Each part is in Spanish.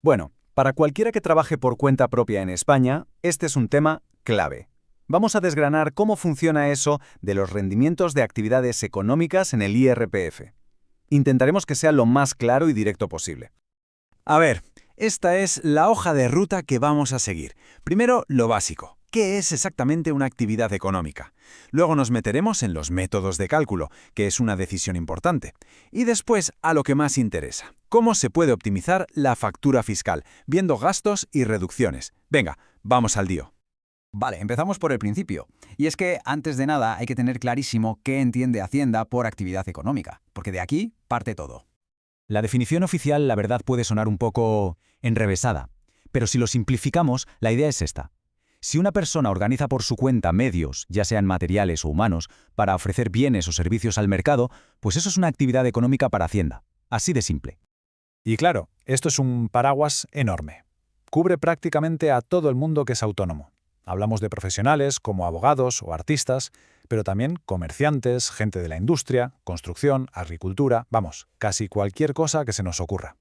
Bueno, para cualquiera que trabaje por cuenta propia en España, este es un tema clave. Vamos a desgranar cómo funciona eso de los rendimientos de actividades económicas en el IRPF. Intentaremos que sea lo más claro y directo posible. A ver, esta es la hoja de ruta que vamos a seguir. Primero, lo básico. ¿Qué es exactamente una actividad económica? Luego nos meteremos en los métodos de cálculo, que es una decisión importante. Y después, a lo que más interesa. ¿Cómo se puede optimizar la factura fiscal, viendo gastos y reducciones? Venga, vamos al lío. Vale, empezamos por el principio. Y es que, antes de nada, hay que tener clarísimo qué entiende Hacienda por actividad económica, porque de aquí parte todo. La definición oficial, la verdad, puede sonar un poco enrevesada, pero si lo simplificamos, la idea es esta. Si una persona organiza por su cuenta medios, ya sean materiales o humanos, para ofrecer bienes o servicios al mercado, pues eso es una actividad económica para Hacienda. Así de simple. Y claro, esto es un paraguas enorme. Cubre prácticamente a todo el mundo que es autónomo. Hablamos de profesionales como abogados o artistas, pero también comerciantes, gente de la industria, construcción, agricultura, vamos, casi cualquier cosa que se nos ocurra.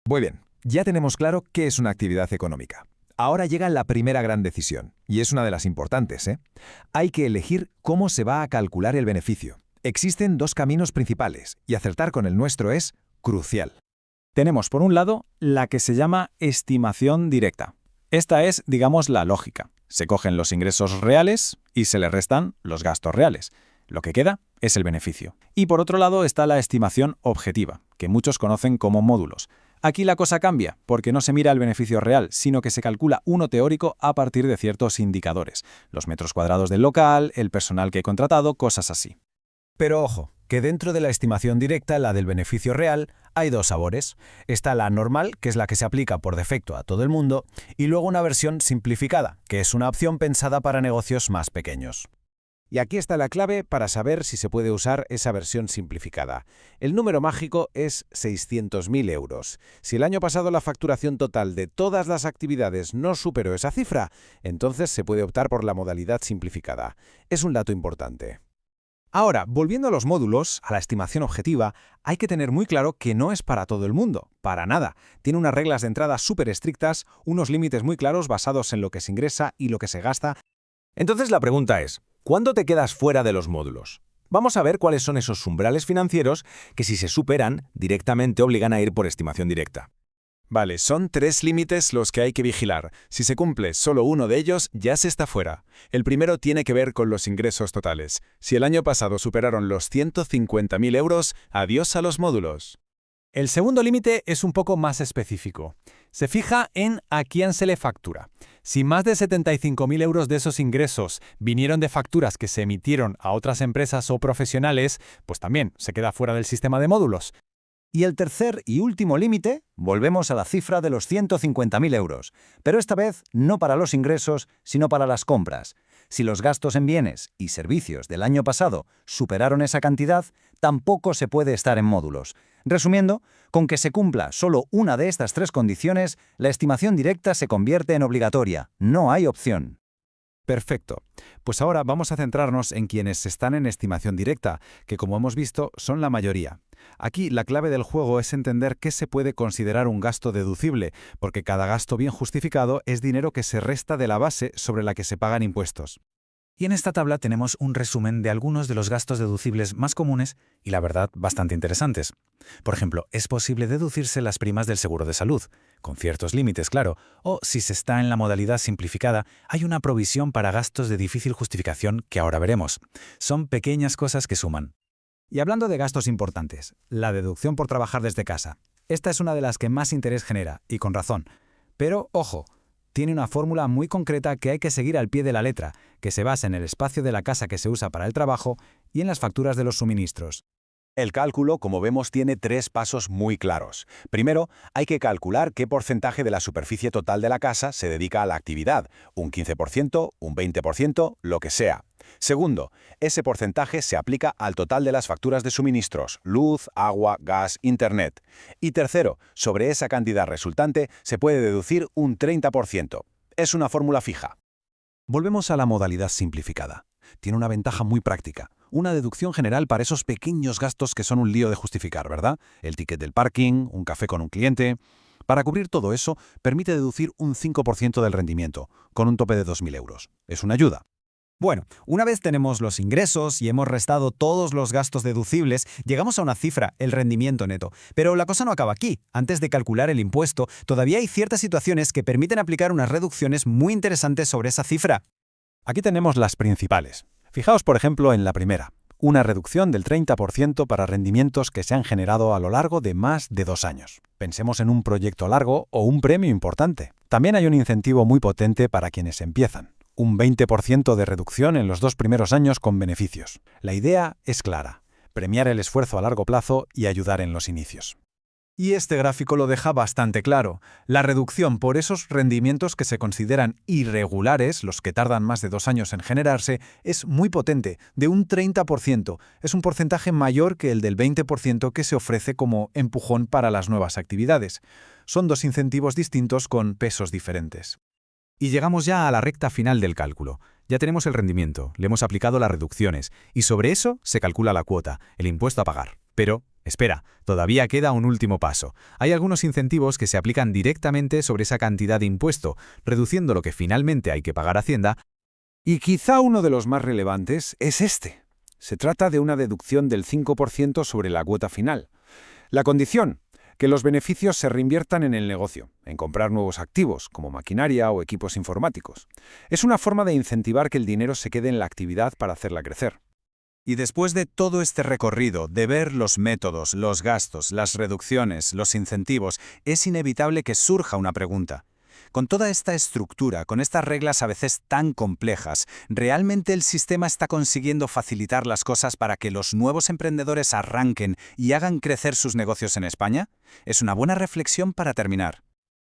Muy bien, ya tenemos claro qué es una actividad económica. Ahora llega la primera gran decisión, y es una de las importantes, ¿eh? Hay que elegir cómo se va a calcular el beneficio. Existen dos caminos principales, y acertar con el nuestro es crucial. Tenemos, por un lado, la que se llama estimación directa. Esta es, digamos, la lógica. Se cogen los ingresos reales y se le restan los gastos reales. Lo que queda es el beneficio. Y por otro lado está la estimación objetiva, que muchos conocen como módulos. Aquí la cosa cambia, porque no se mira el beneficio real, sino que se calcula uno teórico a partir de ciertos indicadores. Los metros cuadrados del local, el personal que he contratado, cosas así. Pero ojo, que dentro de la estimación directa, la del beneficio real, hay dos sabores. Está la normal, que es la que se aplica por defecto a todo el mundo, y luego una versión simplificada, que es una opción pensada para negocios más pequeños. Y aquí está la clave para saber si se puede usar esa versión simplificada. El número mágico es 600.000 euros. Si el año pasado la facturación total de todas las actividades no superó esa cifra, entonces se puede optar por la modalidad simplificada. Es un dato importante. Ahora, volviendo a los módulos, a la estimación objetiva, hay que tener muy claro que no es para todo el mundo, para nada. Tiene unas reglas de entrada súper estrictas, unos límites muy claros basados en lo que se ingresa y lo que se gasta. Entonces la pregunta es, ¿cuándo te quedas fuera de los módulos? Vamos a ver cuáles son esos umbrales financieros que si se superan, directamente obligan a ir por estimación directa. Vale, son 3 límites los que hay que vigilar. Si se cumple solo uno de ellos, ya se está fuera. El primero tiene que ver con los ingresos totales. Si el año pasado superaron los 150.000 euros, adiós a los módulos. El segundo límite es un poco más específico. Se fija en a quién se le factura. Si más de 75.000 euros de esos ingresos vinieron de facturas que se emitieron a otras empresas o profesionales, pues también se queda fuera del sistema de módulos. Y el tercer y último límite, volvemos a la cifra de los 150.000 euros, pero esta vez no para los ingresos, sino para las compras. Si los gastos en bienes y servicios del año pasado superaron esa cantidad, tampoco se puede estar en módulos. Resumiendo, con que se cumpla solo una de estas tres condiciones, la estimación directa se convierte en obligatoria. No hay opción. Perfecto. Pues ahora vamos a centrarnos en quienes están en estimación directa, que como hemos visto son la mayoría. Aquí la clave del juego es entender qué se puede considerar un gasto deducible, porque cada gasto bien justificado es dinero que se resta de la base sobre la que se pagan impuestos. Y en esta tabla tenemos un resumen de algunos de los gastos deducibles más comunes y, la verdad, bastante interesantes. Por ejemplo, es posible deducirse las primas del seguro de salud, con ciertos límites, claro, o si se está en la modalidad simplificada, hay una provisión para gastos de difícil justificación que ahora veremos. Son pequeñas cosas que suman. Y hablando de gastos importantes, la deducción por trabajar desde casa. Esta es una de las que más interés genera, y con razón. Pero, ojo, tiene una fórmula muy concreta que hay que seguir al pie de la letra, que se basa en el espacio de la casa que se usa para el trabajo y en las facturas de los suministros. El cálculo, como vemos, tiene 3 pasos muy claros. Primero, hay que calcular qué porcentaje de la superficie total de la casa se dedica a la actividad, un 15%, un 20%, lo que sea. Segundo, ese porcentaje se aplica al total de las facturas de suministros, luz, agua, gas, internet. Y tercero, sobre esa cantidad resultante se puede deducir un 30%. Es una fórmula fija. Volvemos a la modalidad simplificada. Tiene una ventaja muy práctica. Una deducción general para esos pequeños gastos que son un lío de justificar, ¿verdad? El ticket del parking, un café con un cliente. Para cubrir todo eso, permite deducir un 5% del rendimiento, con un tope de 2.000 euros. Es una ayuda. Bueno, una vez tenemos los ingresos y hemos restado todos los gastos deducibles, llegamos a una cifra, el rendimiento neto. Pero la cosa no acaba aquí. Antes de calcular el impuesto, todavía hay ciertas situaciones que permiten aplicar unas reducciones muy interesantes sobre esa cifra. Aquí tenemos las principales. Fijaos, por ejemplo, en la primera. Una reducción del 30% para rendimientos que se han generado a lo largo de más de 2 años. Pensemos en un proyecto largo o un premio importante. También hay un incentivo muy potente para quienes empiezan. Un 20% de reducción en los 2 primeros años con beneficios. La idea es clara: premiar el esfuerzo a largo plazo y ayudar en los inicios. Y este gráfico lo deja bastante claro. La reducción por esos rendimientos que se consideran irregulares, los que tardan más de 2 años en generarse, es muy potente, de un 30%. Es un porcentaje mayor que el del 20% que se ofrece como empujón para las nuevas actividades. Son 2 incentivos distintos con pesos diferentes. Y llegamos ya a la recta final del cálculo. Ya tenemos el rendimiento, le hemos aplicado las reducciones, y sobre eso se calcula la cuota, el impuesto a pagar. Pero, espera, todavía queda un último paso. Hay algunos incentivos que se aplican directamente sobre esa cantidad de impuesto, reduciendo lo que finalmente hay que pagar a Hacienda. Y quizá uno de los más relevantes es este. Se trata de una deducción del 5% sobre la cuota final. La condición: que los beneficios se reinviertan en el negocio, en comprar nuevos activos, como maquinaria o equipos informáticos. Es una forma de incentivar que el dinero se quede en la actividad para hacerla crecer. Y después de todo este recorrido, de ver los métodos, los gastos, las reducciones, los incentivos, es inevitable que surja una pregunta. Con toda esta estructura, con estas reglas a veces tan complejas, ¿realmente el sistema está consiguiendo facilitar las cosas para que los nuevos emprendedores arranquen y hagan crecer sus negocios en España? Es una buena reflexión para terminar.